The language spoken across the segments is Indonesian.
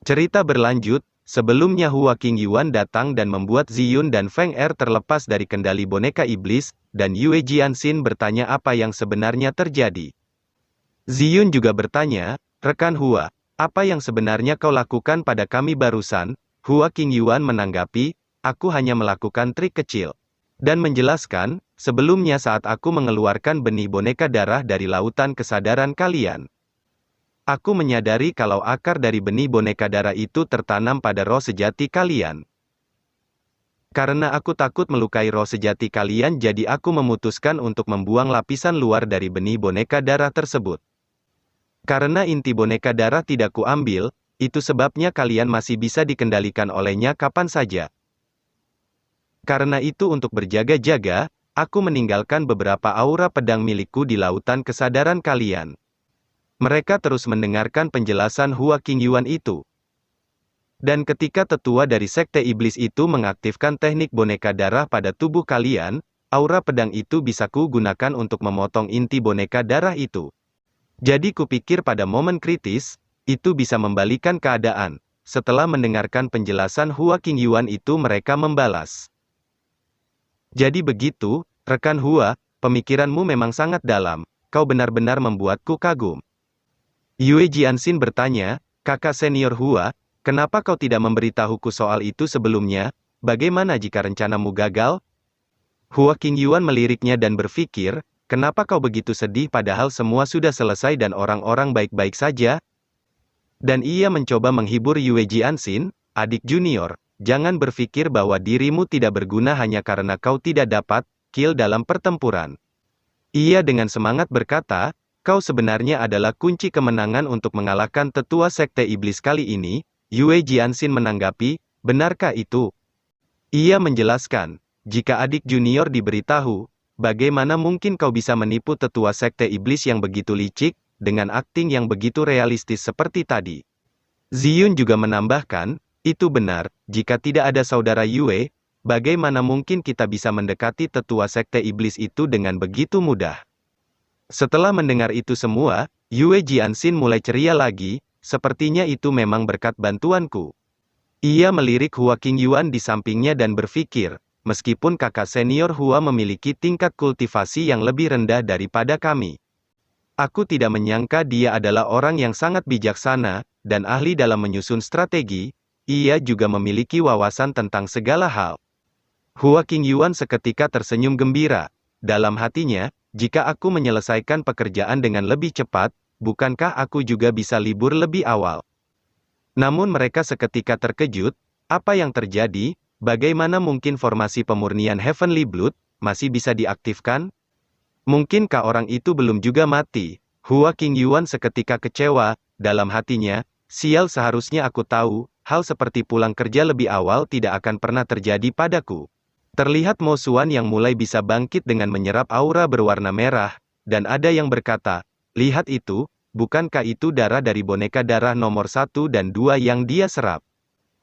Cerita berlanjut, sebelumnya Hua Qingyuan datang dan membuat Ziyun dan Feng Er terlepas dari kendali boneka iblis, dan Yue Jianxin bertanya apa yang sebenarnya terjadi. Ziyun juga bertanya, rekan Hua, apa yang sebenarnya kau lakukan pada kami barusan? Hua Qingyuan menanggapi, aku hanya melakukan trik kecil. Dan menjelaskan, sebelumnya saat aku mengeluarkan benih boneka darah dari lautan kesadaran kalian. Aku menyadari kalau akar dari benih boneka darah itu tertanam pada roh sejati kalian. Karena aku takut melukai roh sejati kalian, jadi aku memutuskan untuk membuang lapisan luar dari benih boneka darah tersebut. Karena inti boneka darah tidak kuambil, itu sebabnya kalian masih bisa dikendalikan olehnya kapan saja. Karena itu untuk berjaga-jaga, aku meninggalkan beberapa aura pedang milikku di lautan kesadaran kalian. Mereka terus mendengarkan penjelasan Hua Qingyuan itu. Dan ketika tetua dari Sekte Iblis itu mengaktifkan teknik boneka darah pada tubuh kalian, aura pedang itu bisa kugunakan untuk memotong inti boneka darah itu. Jadi kupikir pada momen kritis, itu bisa membalikan keadaan. Setelah mendengarkan penjelasan Hua Qingyuan itu mereka membalas. Jadi begitu, rekan Hua, pemikiranmu memang sangat dalam, kau benar-benar membuatku kagum. Yue Jianxin bertanya, kakak senior Hua, kenapa kau tidak memberitahuku soal itu sebelumnya? Bagaimana jika rencanamu gagal? Hua Qingyuan meliriknya dan berpikir, kenapa kau begitu sedih padahal semua sudah selesai dan orang-orang baik-baik saja? Dan ia mencoba menghibur Yue Jianxin, adik junior, jangan berpikir bahwa dirimu tidak berguna hanya karena kau tidak dapat kill dalam pertempuran. Ia dengan semangat berkata, kau sebenarnya adalah kunci kemenangan untuk mengalahkan tetua Sekte Iblis kali ini. Yue Jianxin menanggapi, benarkah itu? Ia menjelaskan, jika adik junior diberitahu, bagaimana mungkin kau bisa menipu tetua Sekte Iblis yang begitu licik, dengan akting yang begitu realistis seperti tadi. Ziyun juga menambahkan, itu benar, jika tidak ada saudara Yue, bagaimana mungkin kita bisa mendekati tetua Sekte Iblis itu dengan begitu mudah? Setelah mendengar itu semua, Yue Jianxin mulai ceria lagi, sepertinya itu memang berkat bantuanku. Ia melirik Hua Qingyuan di sampingnya dan berpikir, meskipun kakak senior Hua memiliki tingkat kultivasi yang lebih rendah daripada kami. Aku tidak menyangka dia adalah orang yang sangat bijaksana, dan ahli dalam menyusun strategi, ia juga memiliki wawasan tentang segala hal. Hua Qingyuan seketika tersenyum gembira, dalam hatinya, jika aku menyelesaikan pekerjaan dengan lebih cepat, bukankah aku juga bisa libur lebih awal? Namun mereka seketika terkejut, apa yang terjadi? Bagaimana mungkin formasi pemurnian Heavenly Blood masih bisa diaktifkan? Mungkinkah orang itu belum juga mati? Hua Qingyuan seketika kecewa, dalam hatinya, sial, seharusnya aku tahu, hal seperti pulang kerja lebih awal tidak akan pernah terjadi padaku. Terlihat Mo Xuan yang mulai bisa bangkit dengan menyerap aura berwarna merah, dan ada yang berkata, lihat itu, bukankah itu darah dari boneka darah nomor 1 dan 2 yang dia serap?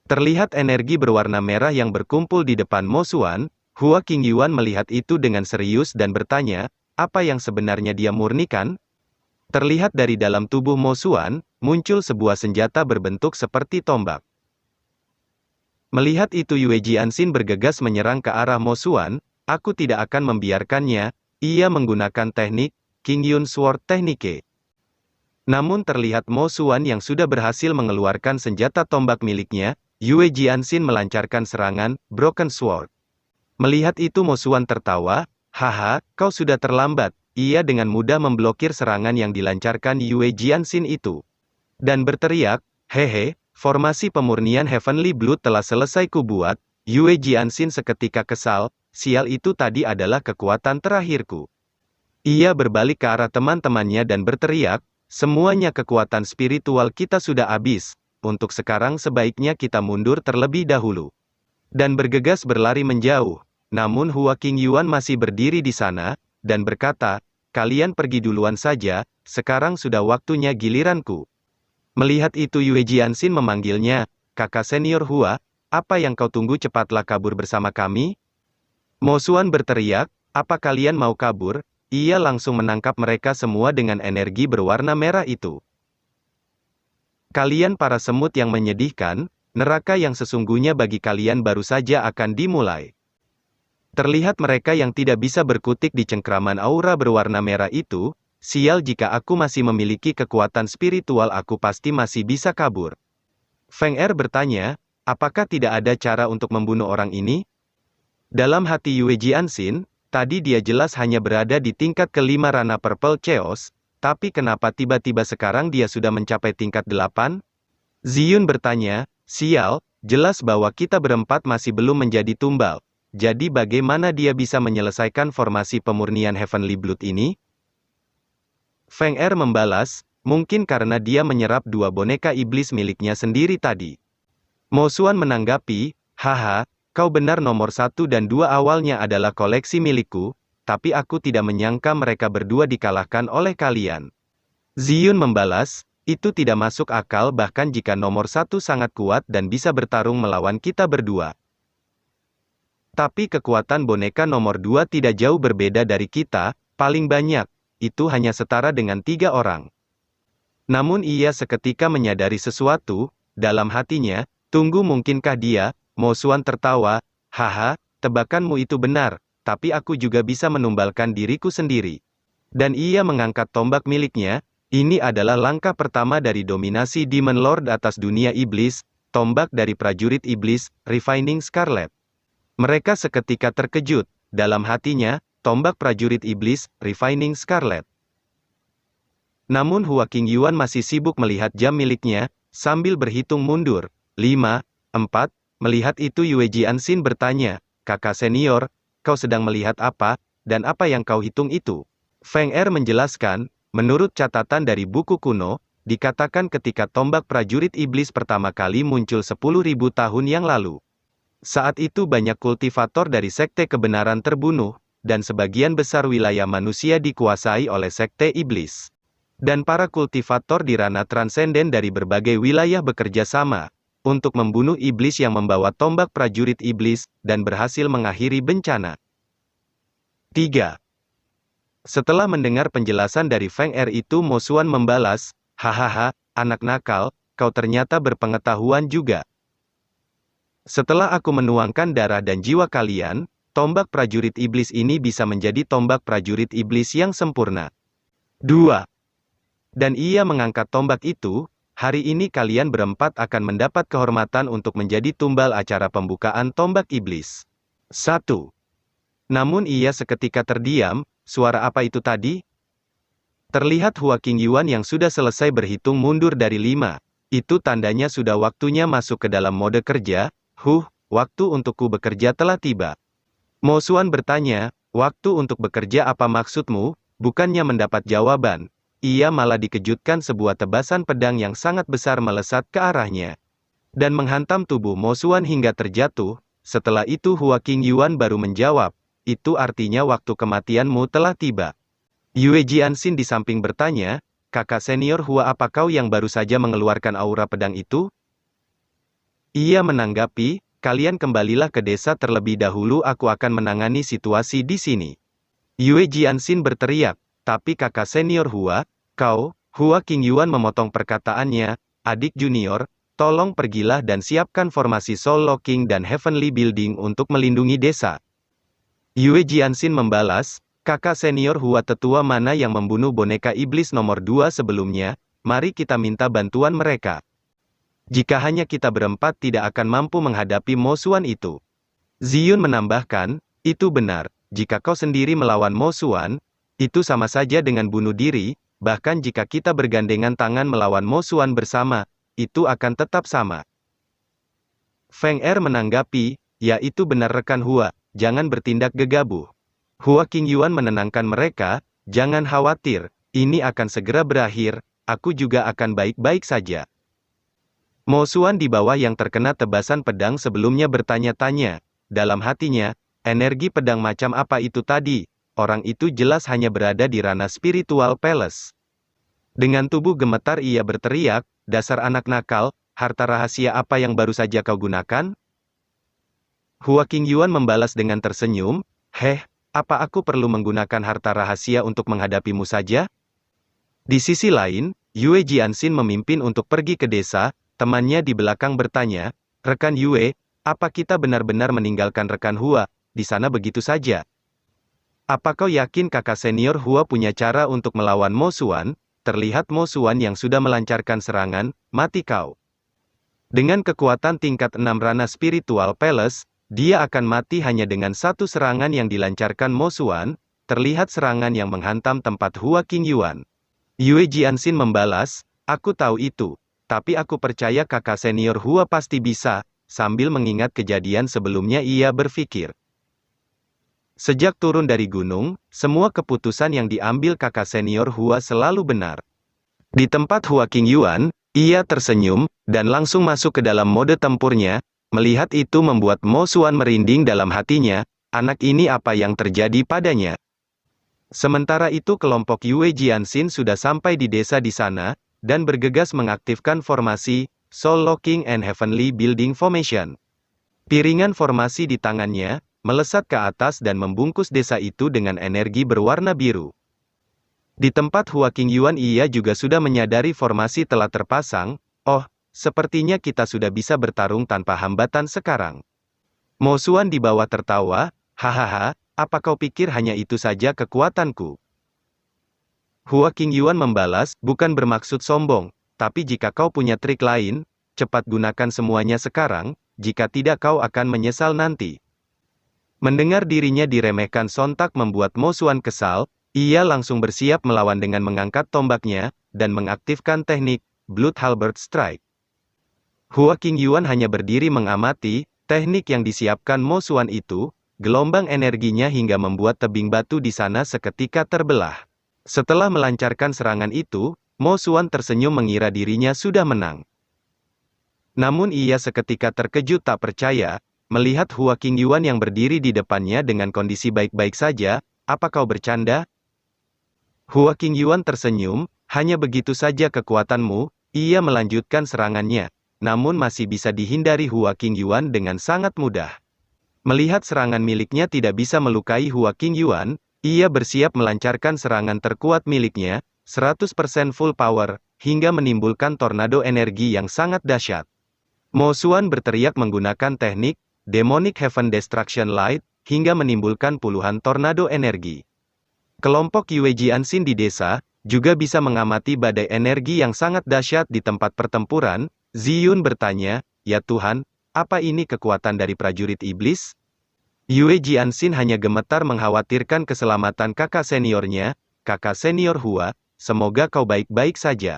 Terlihat energi berwarna merah yang berkumpul di depan Mo Xuan. Hua Qingyuan melihat itu dengan serius dan bertanya, apa yang sebenarnya dia murnikan? Terlihat dari dalam tubuh Mo Xuan, muncul sebuah senjata berbentuk seperti tombak. Melihat itu Yue Jianxin bergegas menyerang ke arah Mo Xuan, aku tidak akan membiarkannya, ia menggunakan teknik, Qingyun Sword Technique. Namun terlihat Mo Xuan yang sudah berhasil mengeluarkan senjata tombak miliknya, Yue Jianxin melancarkan serangan, Broken Sword. Melihat itu Mo Xuan tertawa, haha, kau sudah terlambat, ia dengan mudah memblokir serangan yang dilancarkan Yue Jianxin itu. Dan berteriak, hehe, formasi pemurnian Heavenly Blood telah selesai kubuat. Yue Jianxin seketika kesal, sial, itu tadi adalah kekuatan terakhirku. Ia berbalik ke arah teman-temannya dan berteriak, semuanya kekuatan spiritual kita sudah habis, untuk sekarang sebaiknya kita mundur terlebih dahulu. Dan bergegas berlari menjauh, namun Hua Qingyuan masih berdiri di sana, dan berkata, kalian pergi duluan saja, sekarang sudah waktunya giliranku. Melihat itu Yue Jianxin memanggilnya, kakak senior Hua, apa yang kau tunggu, cepatlah kabur bersama kami? Mo Xuan berteriak, apa kalian mau kabur? Ia langsung menangkap mereka semua dengan energi berwarna merah itu. Kalian para semut yang menyedihkan, neraka yang sesungguhnya bagi kalian baru saja akan dimulai. Terlihat mereka yang tidak bisa berkutik di cengkraman aura berwarna merah itu. Sial, jika aku masih memiliki kekuatan spiritual aku pasti masih bisa kabur. Feng Er bertanya, apakah tidak ada cara untuk membunuh orang ini? Dalam hati Yue Jianxin, tadi dia jelas hanya berada di tingkat kelima Rana Purple Chaos, tapi kenapa tiba-tiba sekarang dia sudah mencapai tingkat 8? Ziyun bertanya, sial, jelas bahwa kita berempat masih belum menjadi tumbal. Jadi bagaimana dia bisa menyelesaikan formasi pemurnian Heavenly Blood ini? Feng Er membalas, mungkin karena dia menyerap 2 boneka iblis miliknya sendiri tadi. Mo Xuan menanggapi, haha, kau benar, nomor 1 dan 2 awalnya adalah koleksi milikku, tapi aku tidak menyangka mereka berdua dikalahkan oleh kalian. Ziyun membalas, itu tidak masuk akal bahkan jika nomor 1 sangat kuat dan bisa bertarung melawan kita berdua. Tapi kekuatan boneka nomor 2 tidak jauh berbeda dari kita, paling banyak, itu hanya setara dengan 3 orang. Namun ia seketika menyadari sesuatu, dalam hatinya, tunggu, mungkinkah dia? Mo Xuan tertawa, haha, tebakanmu itu benar, tapi aku juga bisa menumbalkan diriku sendiri. Dan ia mengangkat tombak miliknya. Ini adalah langkah pertama dari dominasi Demon Lord atas dunia iblis, tombak dari prajurit iblis, Refining Scarlet. Mereka seketika terkejut, dalam hatinya, tombak prajurit iblis, Refining Scarlet. Namun Hua Qingyuan masih sibuk melihat jam miliknya, sambil berhitung mundur. 5, 4, melihat itu Yue Jianxin bertanya, kakak senior, kau sedang melihat apa, dan apa yang kau hitung itu? Feng Er menjelaskan, menurut catatan dari buku kuno, dikatakan ketika tombak prajurit iblis pertama kali muncul 10.000 tahun yang lalu. Saat itu banyak kultivator dari sekte kebenaran terbunuh, dan sebagian besar wilayah manusia dikuasai oleh sekte iblis. Dan para kultivator di ranah transenden dari berbagai wilayah bekerja sama, untuk membunuh iblis yang membawa tombak prajurit iblis, dan berhasil mengakhiri bencana. 3. Setelah mendengar penjelasan dari Feng Er itu, Mo Xuan membalas, hahaha, anak nakal, kau ternyata berpengetahuan juga. Setelah aku menuangkan darah dan jiwa kalian, tombak prajurit iblis ini bisa menjadi tombak prajurit iblis yang sempurna. 2. Dan ia mengangkat tombak itu. Hari ini kalian berempat akan mendapat kehormatan untuk menjadi tumbal acara pembukaan tombak iblis. 1. Namun ia seketika terdiam. Suara apa itu tadi? Terlihat Hua Qingyuan yang sudah selesai berhitung mundur dari 5. Itu tandanya sudah waktunya masuk ke dalam mode kerja. Waktu untukku bekerja telah tiba. Mo Xuan bertanya, waktu untuk bekerja apa maksudmu? Bukannya mendapat jawaban, ia malah dikejutkan sebuah tebasan pedang yang sangat besar melesat ke arahnya. Dan menghantam tubuh Mo Xuan hingga terjatuh. Setelah itu Hua Qingyuan baru menjawab, itu artinya waktu kematianmu telah tiba. Yue Jianxin di samping bertanya, kakak senior Hua, apa kau yang baru saja mengeluarkan aura pedang itu? Ia menanggapi, kalian kembalilah ke desa terlebih dahulu, aku akan menangani situasi di sini. Yue Jianxin berteriak, tapi kakak senior Hua, kau, Hua Qingyuan memotong perkataannya, adik junior, tolong pergilah dan siapkan formasi Soul Locking dan Heavenly Building untuk melindungi desa. Yue Jianxin membalas, kakak senior Hua, tetua mana yang membunuh boneka iblis nomor 2 sebelumnya, mari kita minta bantuan mereka. Jika hanya kita berempat tidak akan mampu menghadapi Mo Xuan itu. Ziyun menambahkan, itu benar, jika kau sendiri melawan Mo Xuan, itu sama saja dengan bunuh diri, bahkan jika kita bergandengan tangan melawan Mo Xuan bersama, itu akan tetap sama. Feng Er menanggapi, ya itu benar rekan Hua, jangan bertindak gegabah. Hua Qingyuan menenangkan mereka, jangan khawatir, ini akan segera berakhir, aku juga akan baik-baik saja. Mo Xuan di bawah yang terkena tebasan pedang sebelumnya bertanya-tanya, dalam hatinya, energi pedang macam apa itu tadi? Orang itu jelas hanya berada di ranah spiritual palace. Dengan tubuh gemetar ia berteriak, dasar anak nakal, harta rahasia apa yang baru saja kau gunakan? Hua Qingyuan membalas dengan tersenyum, apa aku perlu menggunakan harta rahasia untuk menghadapimu saja? Di sisi lain, Yue Jianxin memimpin untuk pergi ke desa, temannya di belakang bertanya, "Rekan Yue, apa kita benar-benar meninggalkan rekan Hua di sana begitu saja? Apa kau yakin kakak senior Hua punya cara untuk melawan Mo Xuan? Terlihat Mo Xuan yang sudah melancarkan serangan, mati kau. Dengan kekuatan tingkat 6 Rana Spiritual Palace, dia akan mati hanya dengan satu serangan yang dilancarkan Mo Xuan." Terlihat serangan yang menghantam tempat Hua Qingyuan. Yue Jianxin membalas, "Aku tahu itu. Tapi aku percaya kakak senior Hua pasti bisa." Sambil mengingat kejadian sebelumnya ia berpikir. Sejak turun dari gunung, semua keputusan yang diambil kakak senior Hua selalu benar. Di tempat Hua Qingyuan, ia tersenyum, dan langsung masuk ke dalam mode tempurnya. Melihat itu membuat Mo Xuan merinding dalam hatinya, anak ini apa yang terjadi padanya? Sementara itu kelompok Yue Jianxin sudah sampai di desa di sana, dan bergegas mengaktifkan formasi, Soul Locking and Heavenly Building Formation. Piringan formasi di tangannya, melesat ke atas dan membungkus desa itu dengan energi berwarna biru. Di tempat Hua Qingyuan ia juga sudah menyadari formasi telah terpasang. "Oh, sepertinya kita sudah bisa bertarung tanpa hambatan sekarang." Mo Xuan di bawah tertawa, "Hahaha, apa kau pikir hanya itu saja kekuatanku?" Hua Qingyuan membalas, "Bukan bermaksud sombong, tapi jika kau punya trik lain, cepat gunakan semuanya sekarang, jika tidak kau akan menyesal nanti." Mendengar dirinya diremehkan sontak membuat Mo Xuan kesal, ia langsung bersiap melawan dengan mengangkat tombaknya, dan mengaktifkan teknik, Blood Halberd Strike. Hua Qingyuan hanya berdiri mengamati, teknik yang disiapkan Mo Xuan itu, gelombang energinya hingga membuat tebing batu di sana seketika terbelah. Setelah melancarkan serangan itu, Mo Xuan tersenyum mengira dirinya sudah menang. Namun ia seketika terkejut tak percaya, melihat Hua Qingyuan yang berdiri di depannya dengan kondisi baik-baik saja. "Apa kau bercanda?" Hua Qingyuan tersenyum, "Hanya begitu saja kekuatanmu." Ia melanjutkan serangannya, namun masih bisa dihindari Hua Qingyuan dengan sangat mudah. Melihat serangan miliknya tidak bisa melukai Hua Qingyuan, ia bersiap melancarkan serangan terkuat miliknya, 100% full power, hingga menimbulkan tornado energi yang sangat dahsyat. Mo Xuan berteriak menggunakan teknik, Demonic Heaven Destruction Light, hingga menimbulkan puluhan tornado energi. Kelompok Yue Jianxin di desa, juga bisa mengamati badai energi yang sangat dahsyat di tempat pertempuran. Ziyun bertanya, "Ya Tuhan, apa ini kekuatan dari prajurit iblis?" Yue Jianxin hanya gemetar mengkhawatirkan keselamatan kakak seniornya, "Kakak senior Hua, semoga kau baik-baik saja."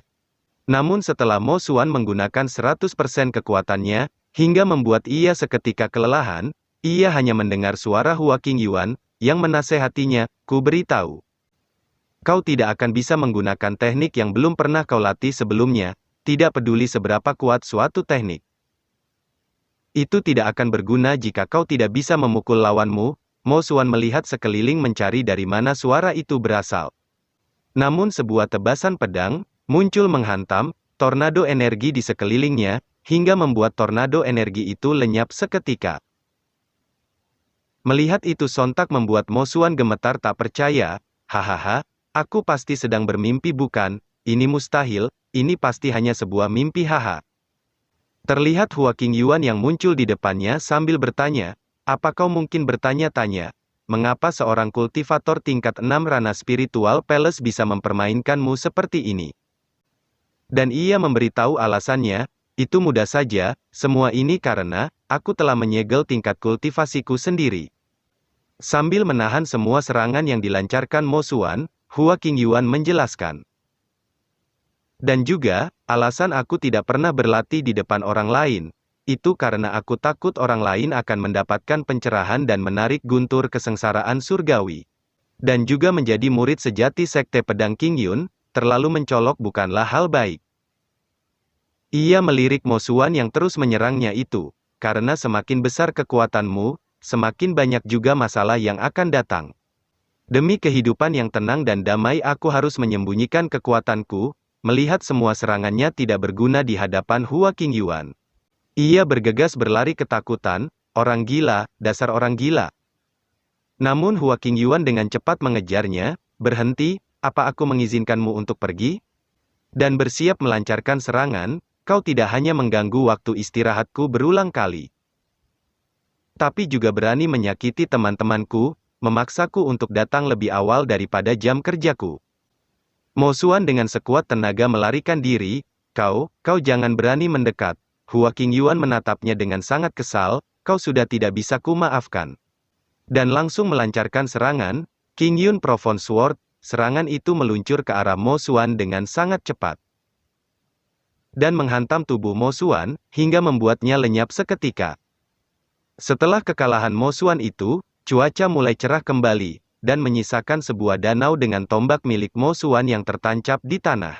Namun setelah Mo Xuan menggunakan 100% kekuatannya, hingga membuat ia seketika kelelahan, ia hanya mendengar suara Hua Qingyuan, yang menasehatinya, "Ku beritahu. Kau tidak akan bisa menggunakan teknik yang belum pernah kau latih sebelumnya, tidak peduli seberapa kuat suatu teknik. Itu tidak akan berguna jika kau tidak bisa memukul lawanmu." Mo Xuan melihat sekeliling mencari dari mana suara itu berasal. Namun sebuah tebasan pedang, muncul menghantam, tornado energi di sekelilingnya, hingga membuat tornado energi itu lenyap seketika. Melihat itu sontak membuat Mo Xuan gemetar tak percaya, "Hahaha, aku pasti sedang bermimpi bukan? Ini mustahil, ini pasti hanya sebuah mimpi haha." Terlihat Hua Qingyuan yang muncul di depannya sambil bertanya, "Apa kau mungkin bertanya-tanya, mengapa seorang kultivator tingkat 6 Rana Spiritual Palace bisa mempermainkanmu seperti ini?" Dan ia memberitahu alasannya, "Itu mudah saja, semua ini karena, aku telah menyegel tingkat kultivasiku sendiri." Sambil menahan semua serangan yang dilancarkan Mo Xuan, Hua Qingyuan menjelaskan. "Dan juga, alasan aku tidak pernah berlatih di depan orang lain, itu karena aku takut orang lain akan mendapatkan pencerahan dan menarik guntur kesengsaraan surgawi. Dan juga menjadi murid sejati Sekte Pedang Qingyun, terlalu mencolok bukanlah hal baik." Ia melirik Mo Xuan yang terus menyerangnya itu, "Karena semakin besar kekuatanmu, semakin banyak juga masalah yang akan datang. Demi kehidupan yang tenang dan damai aku harus menyembunyikan kekuatanku." Melihat semua serangannya tidak berguna di hadapan Hua Qingyuan, ia bergegas berlari ketakutan, "Orang gila, dasar orang gila." Namun Hua Qingyuan dengan cepat mengejarnya, "Berhenti, apa aku mengizinkanmu untuk pergi?" Dan bersiap melancarkan serangan, kau tidak hanya mengganggu waktu istirahatku berulang kali, tapi juga berani menyakiti teman-temanku, memaksaku untuk datang lebih awal daripada jam kerjaku. Mo Xuan dengan sekuat tenaga melarikan diri. Kau jangan berani mendekat. Hua Qingyuan menatapnya dengan sangat kesal, kau sudah tidak bisa kumaafkan. Dan langsung melancarkan serangan. Qingyun Profound Sword, serangan itu meluncur ke arah Mo Xuan dengan sangat cepat. Dan menghantam tubuh Mo Xuan, hingga membuatnya lenyap seketika. Setelah kekalahan Mo Xuan itu, cuaca mulai cerah kembali, dan menyisakan sebuah danau dengan tombak milik Mo Xuan yang tertancap di tanah.